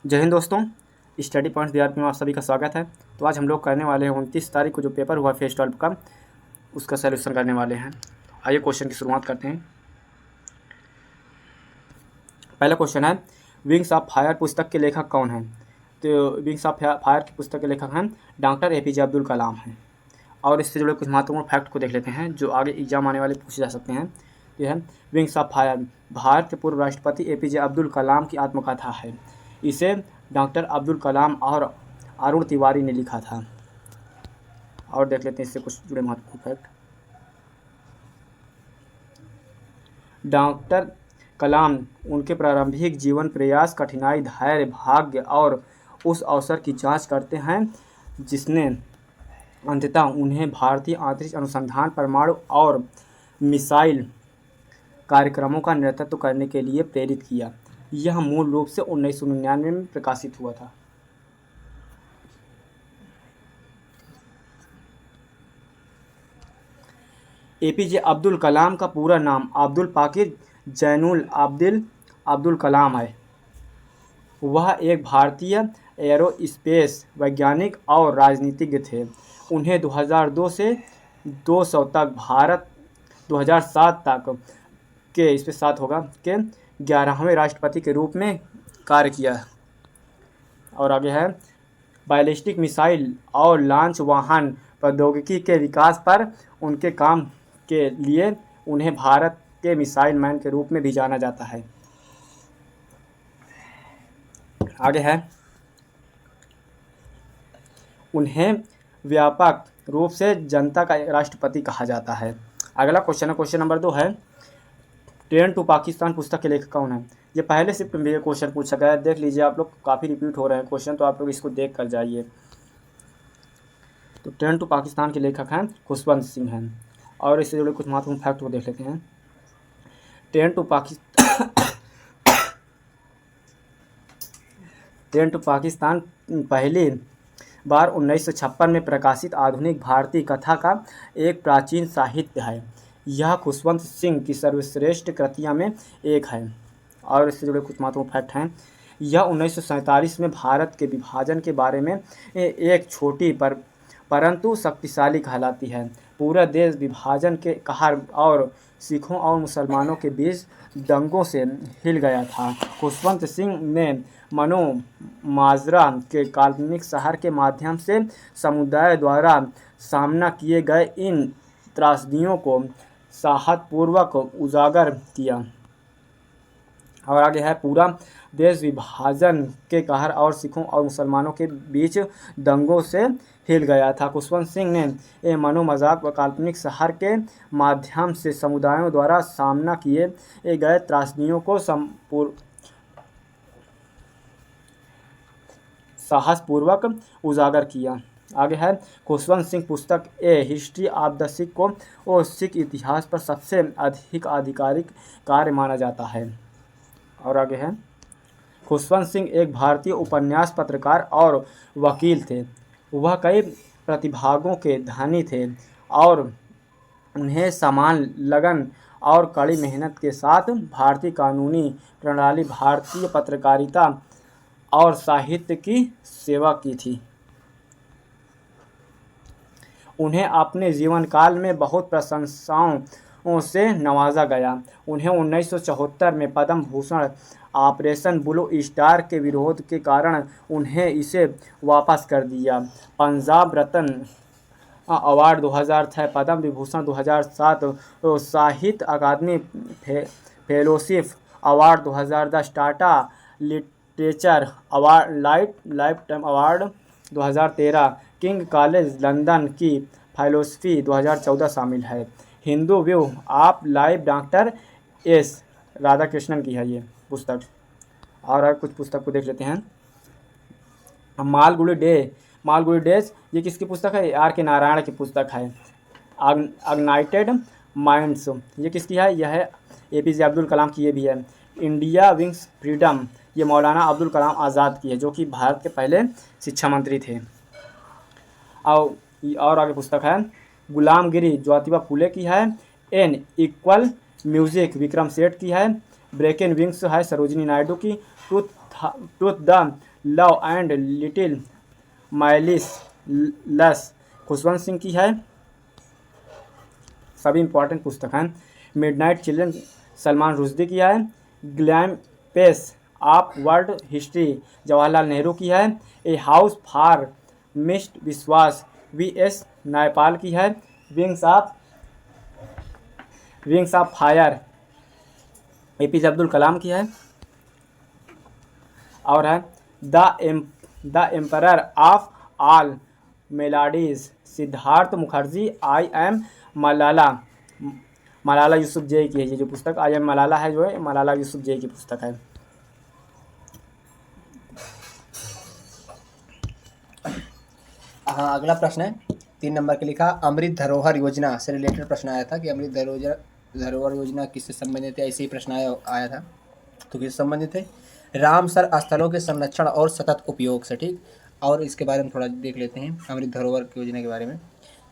जय हिंद दोस्तों। Study points Bihar में आप सभी का स्वागत है। तो आज हम लोग करने वाले हैं 29 तारीख को जो पेपर हुआ फेज 12 का, उसका सलूशन करने वाले हैं। आइए क्वेश्चन की शुरुआत करते हैं। पहला क्वेश्चन है, विंग्स ऑफ फायर पुस्तक के लेखक कौन हैं? तो विंग्स ऑफ फायर की पुस्तक के लेखक हैं डॉक्टर APJ अब्दुल कलाम हैं। और इससे जुड़े कुछ महत्वपूर्ण फैक्ट को देख लेते हैं जो आगे एग्जाम आने वाले पूछे जा सकते हैं। यह है विंग्स ऑफ फायर भारत के पूर्व राष्ट्रपति APJ अब्दुल कलाम की आत्मकथा है। इसे डॉक्टर अब्दुल कलाम और अरुण तिवारी ने लिखा था। और देख लेते हैं इससे कुछ जुड़े महत्वपूर्ण फैक्ट। डॉक्टर कलाम उनके प्रारंभिक जीवन प्रयास, कठिनाई, धैर्य, भाग्य और उस अवसर की जांच करते हैं जिसने अंततः उन्हें भारतीय अंतरिक्ष अनुसंधान, परमाणु और मिसाइल कार्यक्रमों का नेतृत्व करने के लिए प्रेरित किया। यह मूल रूप से 1999 में प्रकाशित हुआ था। APJ अब्दुल कलाम का पूरा नाम अब्दुल पाकिर जैनुल आबिदीन अब्दुल कलाम है। वह एक भारतीय एरोस्पेस वैज्ञानिक और राजनीतिज्ञ थे। उन्हें 2002 से 200 तक भारत 2007 तक के इस पे 7 होगा के 11वें राष्ट्रपति के रूप में कार्य किया। और आगे है, बैलिस्टिक मिसाइल और लॉन्च वाहन प्रौद्योगिकी के विकास पर उनके काम के लिए उन्हें भारत के मिसाइल मैन के रूप में भी जाना जाता है। आगे है, उन्हें व्यापक रूप से जनता का राष्ट्रपति कहा जाता है। अगला क्वेश्चन है, क्वेश्चन नंबर 2 है, ट्रेन टू पाकिस्तान पुस्तक के लेखक कौन है? ये पहले से क्वेश्चन पूछा गया है, देख लीजिए आप लोग, काफ़ी रिपीट हो रहे हैं क्वेश्चन, तो आप लोग इसको देख कर जाइए। तो ट्रेन टू पाकिस्तान के लेखक हैं खुशवंत सिंह हैं। और इससे जुड़े कुछ महत्वपूर्ण फैक्ट को देख लेते हैं। ट्रेन टू पाकिस्तान पहली बार 1956 में प्रकाशित आधुनिक भारतीय कथा का एक प्राचीन साहित्य है। यह खुशवंत सिंह की सर्वश्रेष्ठ कृतियों में एक है। और इससे जुड़े कुछ महत्वपूर्ण फैक्ट हैं। यह 1947 में भारत के विभाजन के बारे में एक छोटी परंतु शक्तिशाली कहलाती है। पूरा देश विभाजन के कहर और सिखों और मुसलमानों के बीच दंगों से हिल गया था। खुशवंत सिंह ने मनो माजरा के काल्पनिक शहर के माध्यम से समुदाय द्वारा सामना किए गए इन त्रासदियों को साहसपूर्वक उजागर किया। और आगे है, पूरा देश विभाजन के कहर और सिखों और मुसलमानों के बीच दंगों से हिल गया था। खुशवंत सिंह ने मनोमजाक व काल्पनिक शहर के माध्यम से समुदायों द्वारा सामना किए गए त्रासदियों को साहसपूर्वक उजागर किया। आगे है, खुशवंत सिंह पुस्तक ए हिस्ट्री ऑफ द सिख को सिख इतिहास पर सबसे अधिक आधिकारिक कार्य माना जाता है। और आगे है, खुशवंत सिंह एक भारतीय उपन्यास पत्रकार और वकील थे। वह कई प्रतिभागों के धनी थे और उन्हें समान लगन और कड़ी मेहनत के साथ भारतीय कानूनी प्रणाली, भारतीय पत्रकारिता और साहित्य की सेवा की थी। उन्हें अपने जीवन काल में बहुत प्रशंसाओं से नवाजा गया। उन्हें 1974 में Padma Bhushan, operation blue star के विरोध के कारण उन्हें इसे वापस कर दिया। Punjab Ratna award 2006, Padma Vibhushan 2007, Sahitya Akademi fellowship award 2010, Tata literature award lifetime award 2013, King College London की फेलोशिप 2014 शामिल है। Hindu view of life doctor S Radhakrishnan की है ये पुस्तक। और कुछ पुस्तक को देख लेते हैं। मालगुडी डेज ये किसकी पुस्तक है? R.K. नारायण की पुस्तक है। अग्नाइटेड माइंड्स ये किसकी है? यह है APJ अब्दुल कलाम की, ये भी है। इंडिया विंग्स फ्रीडम ये मौलाना अब्दुल कलाम आज़ाद की है, जो कि भारत के पहले शिक्षा मंत्री थे। और आगे पुस्तक है गुलामगिरी ज्योतिबा फुले की है। N equal music Vikram Seth की है। ब्रेकन विंग्स है सरोजिनी नायडू की। Truth the love and little malice लस खुशवंत सिंह की है। सभी इंपॉर्टेंट पुस्तक हैं। मिडनाइट चिल्ड्रन सलमान रुश्दी की है। Glimpses of world history Jawaharlal Nehru की है। A house for mister Biswas V S. Naipaul की है। Wings of fire A P J. Abdul Kalam की है। और है the emperor of all maladies Siddhartha Mukherjee. I am Malala Malala Yousafzai की है ये जो पुस्तक। आई एम मलाला है जो है मलाला यूसुफजई की पुस्तक है। हाँ, अगला प्रश्न है 3 नंबर के लिखा अमृत धरोहर योजना से रिलेटेड प्रश्न आया था कि अमृत धरोहर योजना किससे संबंधित है। ऐसे ही प्रश्न आया था, तो किससे संबंधित है? रामसर स्थलों के संरक्षण और सतत उपयोग से। ठीक, और इसके बारे में थोड़ा देख लेते हैं अमृत धरोहर की योजना के बारे में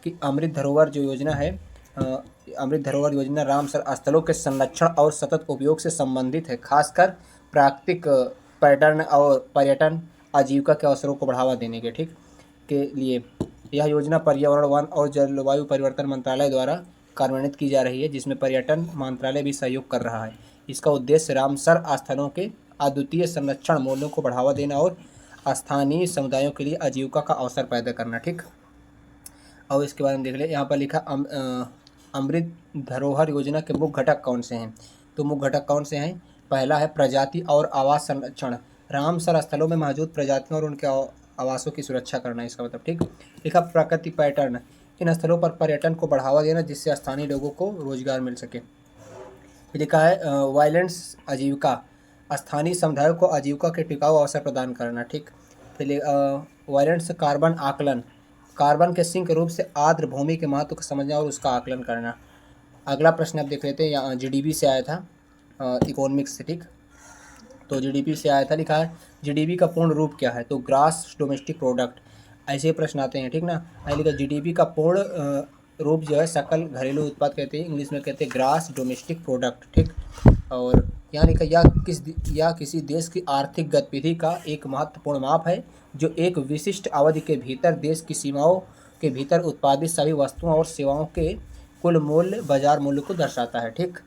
कि अमृत धरोहर जो योजना है, अमृत धरोहर योजना रामसर स्थलों के संरक्षण और सतत उपयोग से संबंधित है, खासकर प्राकृतिक पर्यटन आजीविका के अवसरों को बढ़ावा देने के ठीक के लिए। यह योजना पर्यावरण, वन और जलवायु परिवर्तन मंत्रालय द्वारा कार्यान्वित की जा रही है, जिसमें पर्यटन मंत्रालय भी सहयोग कर रहा है। इसका उद्देश्य रामसर स्थलों के अद्वितीय संरक्षण मूल्यों को बढ़ावा देना और स्थानीय समुदायों के लिए आजीविका का अवसर पैदा करना। ठीक, और इसके बारे में देख ले। यहाँ पर लिखा अमृत धरोहर योजना के मुख्य घटक कौन से हैं? तो मुख्य घटक कौन से हैं? पहला है प्रजाति और आवास संरक्षण। रामसर स्थलों में मौजूद प्रजातियों और उनके आवासों की सुरक्षा करना, इसका मतलब। ठीक, लिखा प्राकृतिक पैटर्न, इन स्थलों पर पर्यटन को बढ़ावा देना जिससे स्थानीय लोगों को रोजगार मिल सके। लिखा है वायलेंस आजीविका, स्थानीय समुदायों को आजीविका के टिकाऊ अवसर प्रदान करना। ठीक, फिर वायलेंस कार्बन आकलन, कार्बन के सिंक रूप से आर्द्र भूमि के महत्व को समझना और उसका आकलन करना। अगला प्रश्न अब देख लेते हैं, यहाँ जीडीपी से आया था, इकोनॉमिक्स से। ठीक, तो जीडीपी से आया था, लिखा है जीडीपी का पूर्ण रूप क्या है? तो ग्रास डोमेस्टिक प्रोडक्ट। ऐसे प्रश्न आते हैं, ठीक ना। लिखा जीडीपी का पूर्ण रूप जो है सकल घरेलू उत्पाद कहते हैं, इंग्लिश में कहते हैं ग्रास डोमेस्टिक प्रोडक्ट। ठीक, और यहाँ लिखा या किसी देश की आर्थिक गतिविधि का एक महत्वपूर्ण माप है जो एक विशिष्ट अवधि के भीतर देश की सीमाओं के भीतर उत्पादित सभी वस्तुओं और सेवाओं के कुल मूल्य, बाजार मूल्य को दर्शाता है। ठीक,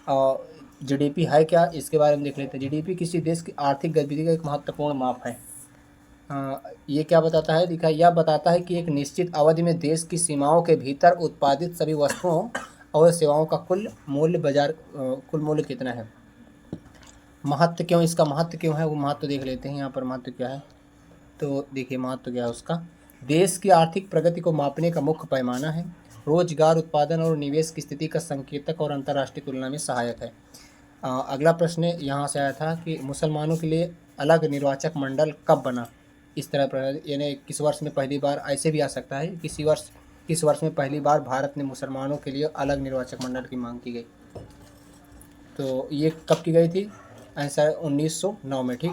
और जीडीपी है क्या, इसके बारे में देख लेते हैं। जीडीपी किसी देश की आर्थिक गतिविधि का एक महत्वपूर्ण माप है। ये क्या बताता है? लिखा यह बताता है कि एक निश्चित अवधि में देश की सीमाओं के भीतर उत्पादित सभी वस्तुओं और सेवाओं का कुल मूल्य कितना है। महत्व क्यों, इसका महत्व क्यों है वो महत्व देख लेते हैं। यहाँ पर महत्व क्या है, तो देखिए महत्व क्या है उसका। देश की आर्थिक प्रगति को मापने का मुख्य पैमाना है, रोजगार, उत्पादन और निवेश की स्थिति का संकेतक और अंतर्राष्ट्रीय तुलना में सहायक है। अगला प्रश्न यहाँ से आया था कि मुसलमानों के लिए अलग निर्वाचक मंडल कब बना। इस तरह यानी किस वर्ष में पहली बार, ऐसे भी आ सकता है किस वर्ष में पहली बार भारत ने मुसलमानों के लिए अलग निर्वाचक मंडल की मांग की गई। तो ये कब की गई थी? आंसर 1909 में। ठीक,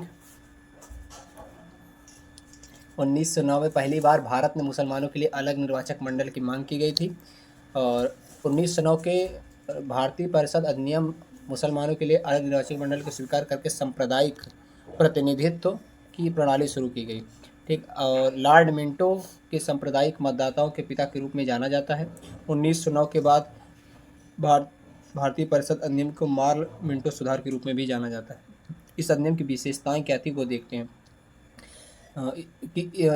1909 में पहली बार भारत में मुसलमानों के लिए अलग निर्वाचक मंडल की मांग की गई थी। और 1909 के भारतीय परिषद अधिनियम मुसलमानों के लिए अलग निर्वाचक मंडल को स्वीकार करके सांप्रदायिक प्रतिनिधित्व की प्रणाली शुरू की गई। ठीक, और लॉर्ड मिंटो के सांप्रदायिक मतदाताओं के पिता के रूप में जाना जाता है। 1909 के बाद भारतीय परिषद अधिनियम को मार्ल मिंटो सुधार के रूप में भी जाना जाता है। इस अधिनियम की विशेषताएं क्या थी वो देखते हैं।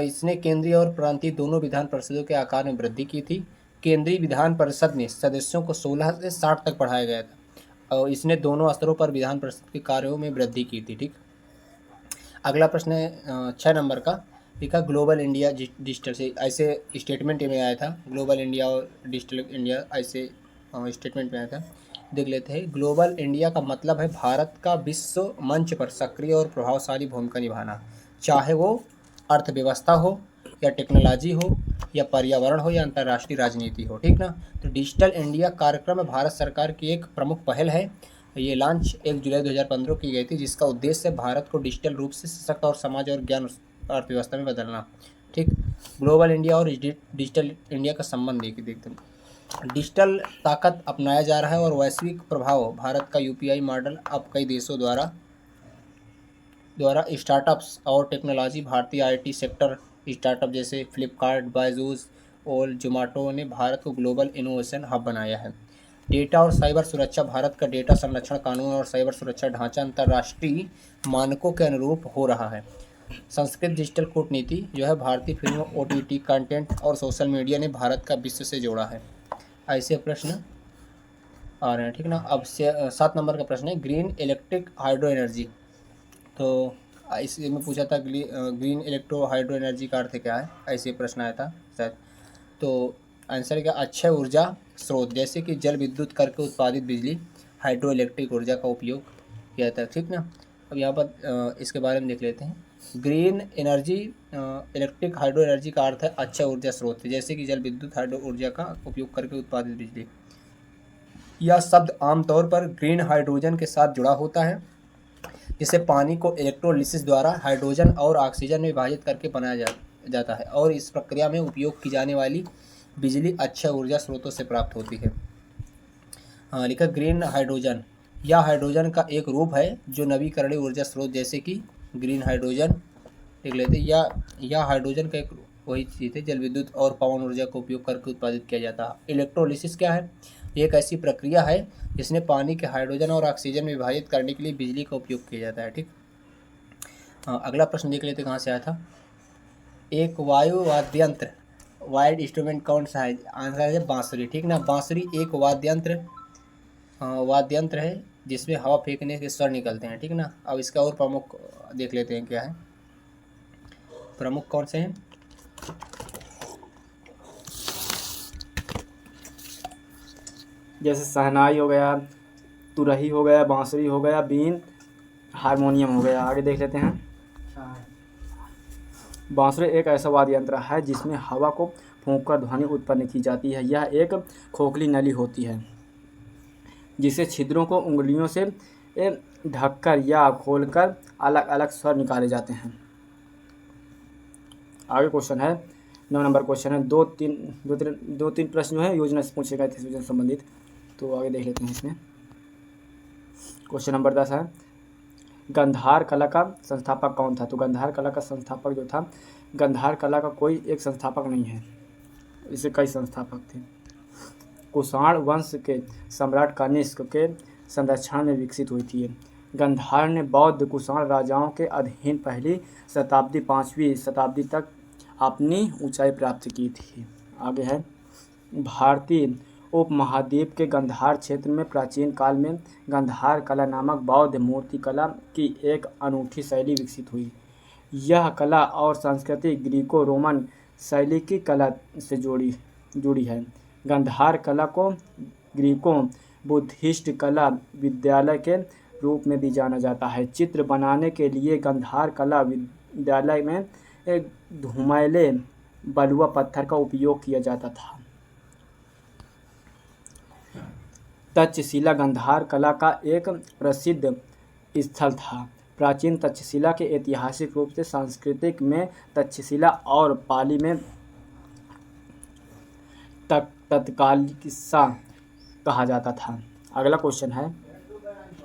इसने केंद्रीय और प्रांतीय दोनों विधान परिषदों के आकार में वृद्धि की थी। केंद्रीय विधान परिषद में सदस्यों को 16 से 60 तक बढ़ाया गया था और इसने दोनों स्तरों पर विधान परिषद के कार्यों में वृद्धि की थी। ठीक, अगला प्रश्न है 6 नंबर का, लिखा ग्लोबल इंडिया डिजिटल से। ऐसे स्टेटमेंट में आया था, ग्लोबल इंडिया और डिजिटल इंडिया ऐसे स्टेटमेंट में आया था। देख लेते हैं। ग्लोबल इंडिया का मतलब है भारत का विश्व मंच पर सक्रिय और प्रभावशाली भूमिका निभाना, चाहे वो अर्थव्यवस्था हो या टेक्नोलॉजी हो या पर्यावरण हो या अंतर्राष्ट्रीय राजनीति हो। ठीक ना। तो डिजिटल इंडिया कार्यक्रम भारत सरकार की एक प्रमुख पहल है। ये लॉन्च 1 जुलाई 2015 की गई थी, जिसका उद्देश्य भारत को डिजिटल रूप से सशक्त और समाज और ज्ञान अर्थव्यवस्था में बदलना। ठीक, ग्लोबल इंडिया और डिजिटल इंडिया का संबंध देखते हैं। डिजिटल ताकत अपनाया जा रहा है और वैश्विक प्रभाव। भारत का यूपीआई मॉडल अब कई देशों द्वारा द्वारा स्टार्टअप्स और टेक्नोलॉजी। भारतीय आईटी सेक्टर स्टार्टअप जैसे फ्लिपकार्ट, बायजूस और जोमेटो ने भारत को ग्लोबल इनोवेशन हब बनाया है। डेटा और साइबर सुरक्षा। भारत का डेटा संरक्षण कानून और साइबर सुरक्षा ढांचा अंतर्राष्ट्रीय मानकों के अनुरूप हो रहा है। संस्कृत डिजिटल कूटनीति जो है, भारतीय फिल्म, ओटीटी कंटेंट और सोशल मीडिया ने भारत का विश्व से जोड़ा है। ऐसे प्रश्न आ रहे हैं, ठीक ना। अब से 7 नंबर का प्रश्न है, ग्रीन इलेक्ट्रिक हाइड्रो एनर्जी। तो इसी में पूछा था ग्रीन इलेक्ट्रो हाइड्रो एनर्जी का अर्थ क्या है, ऐसे प्रश्न आया था शायद। तो आंसर क्या, अक्षय ऊर्जा स्रोत जैसे कि जल विद्युत करके उत्पादित बिजली, हाइड्रो इलेक्ट्रिक ऊर्जा का उपयोग किया जाता है, ठीक ना। अब यहाँ पर इसके बारे में देख लेते हैं। Green energy electric hydro energy का अर्थ है अक्षय ऊर्जा स्रोत जैसे कि जल विद्युत हाइड्रो ऊर्जा का उपयोग करके उत्पादित बिजली। यह शब्द आमतौर पर ग्रीन हाइड्रोजन के साथ जुड़ा होता है, जिसे पानी को इलेक्ट्रोलिसिस द्वारा हाइड्रोजन और ऑक्सीजन में विभाजित करके बनाया जाता है, और इस प्रक्रिया में उपयोग की जाने वाली बिजली अक्षय ऊर्जा स्रोतों से प्राप्त होती है। लिखा ग्रीन हाइड्रोजन, यह हाइड्रोजन का एक रूप है जो नवीकरणीय ऊर्जा स्रोत जैसे कि ग्रीन हाइड्रोजन देख लेते हैं, या हाइड्रोजन का एक वही चीज़ है जल विद्युत और पवन ऊर्जा का उपयोग करके उत्पादित किया जाता है। इलेक्ट्रोलिसिस क्या है, ये एक ऐसी प्रक्रिया है जिसमें पानी के हाइड्रोजन और ऑक्सीजन में विभाजित करने के लिए बिजली का उपयोग किया जाता है, ठीक। अगला प्रश्न देख लेते कहाँ से आया था। एक वायु वाद्यंत्र वाइड इंस्ट्रूमेंट कौन सा है, आंसर है बांसुरी, ठीक ना। बांसुरी एक वाद्यंत्र है जिसमें हवा फेंकने के स्वर निकलते हैं, ठीक ना। अब इसका और प्रमुख देख लेते हैं क्या है, प्रमुख कौन से हैं। जैसे शहनाई हो गया, तुरही हो गया, बांसुरी हो गया, बीन, हारमोनियम हो गया। आगे देख लेते हैं। बांसुरी एक ऐसा वाद्य यंत्र है जिसमें हवा को फूंककर ध्वनि उत्पन्न की जाती है। यह एक खोखली नली होती है जिसे छिद्रों को उंगलियों से ढककर या खोलकर अलग अलग स्वर निकाले जाते हैं। आगे क्वेश्चन है 9 नंबर क्वेश्चन है। दो तीन प्रश्न जो है योजना से पूछे गए थे योजना से संबंधित, तो आगे देख लेते हैं इसमें। क्वेश्चन नंबर 10 है, गंधार कला का संस्थापक कौन था। तो गंधार कला का संस्थापक जो था, गंधार कला का कोई एक संस्थापक नहीं है, इसे कई संस्थापक थे। कुषाण वंश के सम्राट कनिष्क के संरक्षण में विकसित हुई थी। गंधार ने बौद्ध कुषाण राजाओं के अधीन पहली शताब्दी 5वीं शताब्दी तक अपनी ऊंचाई प्राप्त की थी। आगे है, भारतीय उपमहाद्वीप के गंधार क्षेत्र में प्राचीन काल में गंधार कला नामक बौद्ध मूर्ति कला की एक अनूठी शैली विकसित हुई। यह कला और संस्कृति ग्रीको रोमन शैली की कला से जुड़ी है। गंधार कला को ग्रीको बुद्धिस्ट कला विद्यालय के रूप में भी जाना जाता है। चित्र बनाने के लिए गंधार कला विद्यालय में एक धूमैले बलुआ पत्थर का उपयोग किया जाता था। तक्षशिला गंधार कला का एक प्रसिद्ध स्थल था। प्राचीन तक्षशिला के ऐतिहासिक रूप से सांस्कृतिक में तक्षशिला और पाली में तत्कालिसा कहा जाता था। अगला क्वेश्चन है,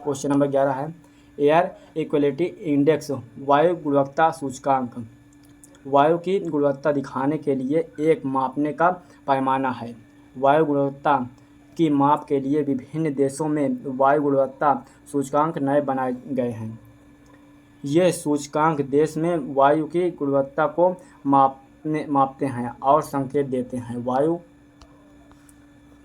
क्वेश्चन नंबर 11 है, एयर इक्वलिटी इंडेक्स वायु गुणवत्ता सूचकांक वायु की गुणवत्ता दिखाने के लिए एक मापने का पैमाना है। वायु गुणवत्ता की माप के लिए विभिन्न देशों में वायु गुणवत्ता सूचकांक नए बनाए गए हैं। ये सूचकांक देश में वायु की गुणवत्ता को मापते हैं और संकेत देते हैं। वायु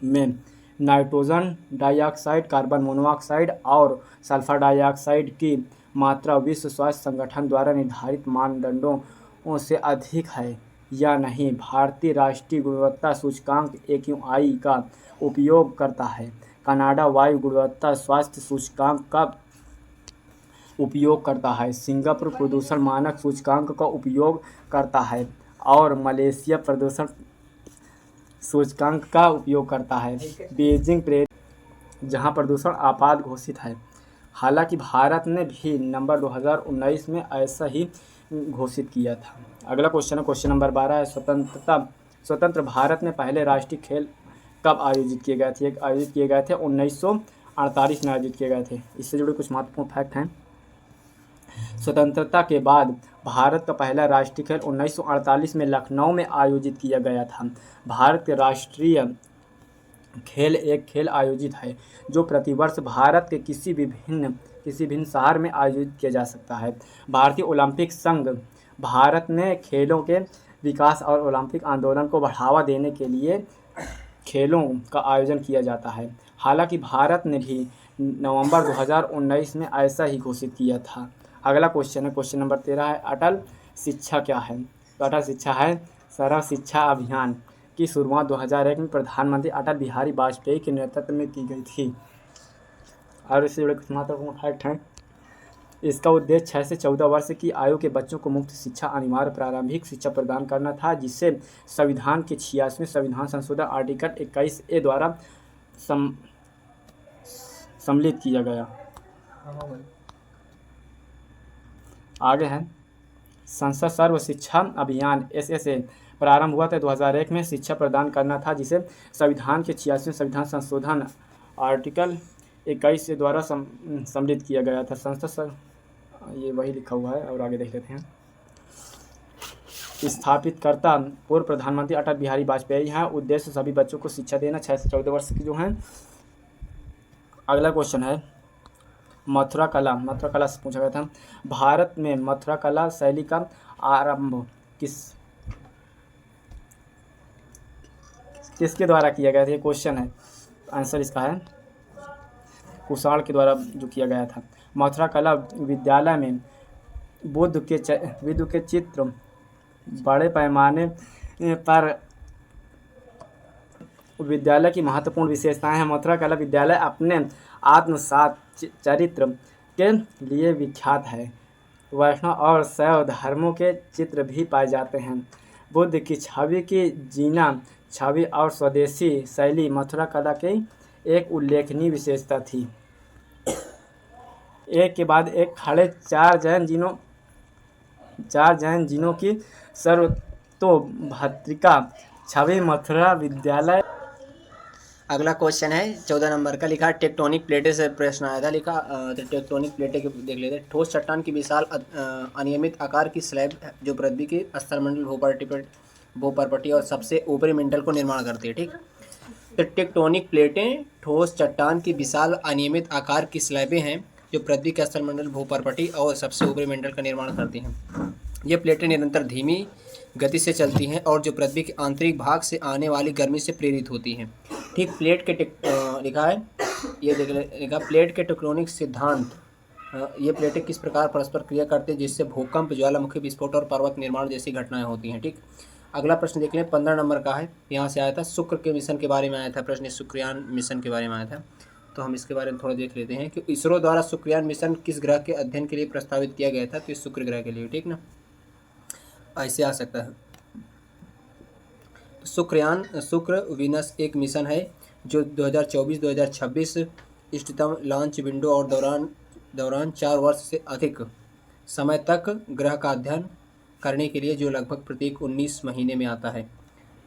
में नाइट्रोजन डाइऑक्साइड, कार्बन मोनोऑक्साइड और सल्फर डाइऑक्साइड की मात्रा विश्व स्वास्थ्य संगठन द्वारा निर्धारित मानदंडों से अधिक है या नहीं। भारतीय राष्ट्रीय गुणवत्ता सूचकांक AQI का उपयोग करता है। कनाडा वायु गुणवत्ता स्वास्थ्य सूचकांक का उपयोग करता है। सिंगापुर प्रदूषण मानक सूचकांक का उपयोग करता है और मलेशिया प्रदूषण सूचकांक का उपयोग करता है। बीजिंग जहां प्रदूषण आपात घोषित है। हालांकि भारत ने भी नंबर 2019 में ऐसा ही घोषित किया था। अगला क्वेश्चन है, क्वेश्चन नंबर 12 है, स्वतंत्र भारत में पहले राष्ट्रीय खेल कब आयोजित किए गए थे। 1948 में आयोजित किए गए थे। इससे जुड़े कुछ महत्वपूर्ण फैक्ट हैं। स्वतंत्रता के बाद भारत का पहला राष्ट्रीय खेल 1948 में लखनऊ में आयोजित किया गया था। भारत के राष्ट्रीय खेल एक खेल आयोजित है जो प्रतिवर्ष भारत के किसी भिन्न शहर में आयोजित किया जा सकता है। भारतीय ओलंपिक संघ भारत में खेलों के विकास और ओलंपिक आंदोलन को बढ़ावा देने के लिए खेलों का आयोजन किया जाता है। हालांकि भारत ने भी नवंबर 2019 में ऐसा ही घोषित किया था। अगला क्वेश्चन है, क्वेश्चन नंबर 13 है, अटल शिक्षा क्या है? तो अटल शिक्षा है सर्व शिक्षा अभियान की शुरुआत 2001 में प्रधानमंत्री अटल बिहारी वाजपेयी के नेतृत्व में की गई थी। और इससे जुड़े कुछ महत्वपूर्ण फैक्ट हैं। इसका उद्देश्य 6 से 14 वर्ष की आयु के बच्चों को मुफ्त शिक्षा, अनिवार्य प्रारंभिक शिक्षा प्रदान करना था, जिसे संविधान के 86वें संविधान संशोधन आर्टिकल 21A द्वारा सम्मिलित किया गया। आगे है संसद सर्व शिक्षा अभियान SSA प्रारंभ हुआ था 2001 में। शिक्षा प्रदान करना था, जिसे संविधान के 86वें संविधान संशोधन आर्टिकल 21 द्वारा सम्मिलित किया गया था। संसद ये वही लिखा हुआ है और आगे देख लेते हैं। स्थापित करता पूर्व प्रधानमंत्री अटल बिहारी वाजपेयी हैं। उद्देश्य सभी बच्चों को शिक्षा देना, 6 से 14 वर्ष की जो हैं। अगला क्वेश्चन है मथुरा कला से पूछा गया था। भारत में मथुरा कला शैली का आरंभ किसके द्वारा किया गया था? ये क्वेश्चन है। आंसर इसका है कुषाण के द्वारा जो किया गया था। मथुरा कला विद्यालय में बुद्ध के चित्र बड़े पैमाने पर विद्यालय की महत्वपूर्ण विशेषताएं हैं। मथुरा कला विद्यालय अपने आत्मसात चरित्र के लिए विख्यात है। वैष्णव और शैव धर्मों के चित्र भी पाए जाते हैं। बुद्ध की छवि और स्वदेशी शैली मथुरा कला की एक उल्लेखनीय विशेषता थी। एक के बाद एक खड़े चार जैन जिनों की सर्वतोभद्रिका छवि मथुरा विद्यालय। अगला क्वेश्चन है 14 नंबर का, लिखा टेक्टोनिक प्लेटें से प्रश्न आया था। लिखा तो टेक्टोनिक प्लेटें के देख लेते हैं। ठोस चट्टान की विशाल अनियमित आकार की स्लैब जो पृथ्वी की स्थलमंडल भूपर्पटी और सबसे ऊपरी मंडल को निर्माण करती है। ठीक, तो टेक्टोनिक प्लेटें ठोस चट्टान की विशाल अनियमित आकार की स्लैबें हैं जो पृथ्वी के स्थलमंडल भूपर्पटी और सबसे ऊपरी मंडल का निर्माण करती हैं। ये प्लेटें निरंतर धीमी गति से चलती हैं और जो पृथ्वी के आंतरिक भाग से आने वाली गर्मी से प्रेरित होती हैं। ठीक, प्लेट के लिखा है ये देख लिखा प्लेट के टेक्टोनिक सिद्धांत। ये प्लेटें किस प्रकार परस्पर क्रिया करते हैं जिससे भूकंप, ज्वालामुखी विस्फोट और पर्वत निर्माण जैसी घटनाएं होती हैं। ठीक, अगला प्रश्न देख लें 15 नंबर का है। यहाँ से आया था शुक्र के मिशन के बारे में आया था प्रश्न, शुक्रयान मिशन के बारे में आया था। तो हम इसके बारे में थोड़ा देख लेते हैं कि इसरो द्वारा शुक्रयान मिशन किस ग्रह के अध्ययन के लिए प्रस्तावित किया गया था। तो इस शुक्र ग्रह के लिए। ठीक ना, ऐसे आ सकता है। शुक्र वीनस एक मिशन है जो 2024-2026 इष्टतम लॉन्च विंडो और दौरान 4 वर्ष से अधिक समय तक ग्रह का अध्ययन करने के लिए जो लगभग प्रत्येक 19 महीने में आता है।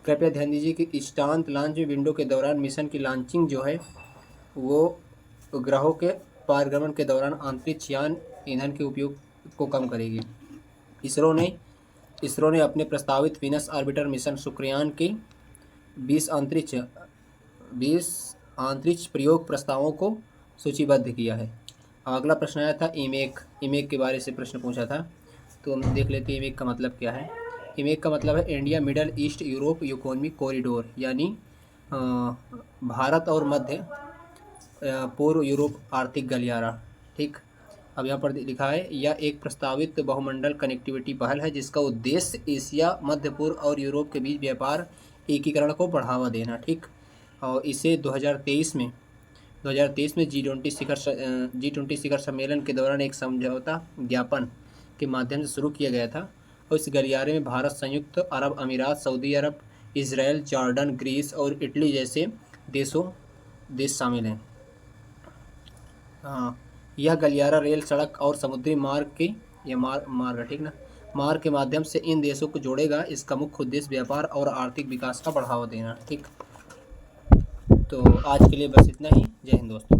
कृपया ध्यान दीजिए कि इष्टांत लॉन्च विंडो के दौरान मिशन की लॉन्चिंग जो है वो ग्रहों के पारगमन के दौरान अंतरिक्ष यान ईंधन के उपयोग को कम करेगी। इसरो ने अपने प्रस्तावित वीनस ऑर्बिटर मिशन शुक्रयान के 20 अंतरिक्ष प्रयोग प्रस्तावों को सूचीबद्ध किया है। अगला प्रश्न आया था इमेक के बारे से प्रश्न पूछा था। तो हम देख लेते हैं इमेक का मतलब क्या है। इमेक का मतलब है India middle east Europe economic corridor, यानी भारत और मध्य पूर्व यूरोप आर्थिक गलियारा। ठीक, अब यहाँ पर लिखा है यह एक प्रस्तावित बहुमंडल कनेक्टिविटी पहल है जिसका उद्देश्य एशिया, मध्य पूर्व और यूरोप के बीच व्यापार एकीकरण को बढ़ावा देना। ठीक, और इसे 2023 में G20 शिखर सम्मेलन के दौरान एक समझौता ज्ञापन के माध्यम से शुरू किया गया था। और इस गलियारे में भारत, संयुक्त अरब अमीरात, सऊदी अरब, इजराइल, जॉर्डन, ग्रीस और इटली जैसे देश शामिल हैं। हाँ, यह गलियारा रेल, सड़क और समुद्री मार्ग के माध्यम से इन देशों को जोड़ेगा। इसका मुख्य उद्देश्य व्यापार और आर्थिक विकास का बढ़ावा देना। ठीक, तो आज के लिए बस इतना ही। जय हिंद दोस्तों।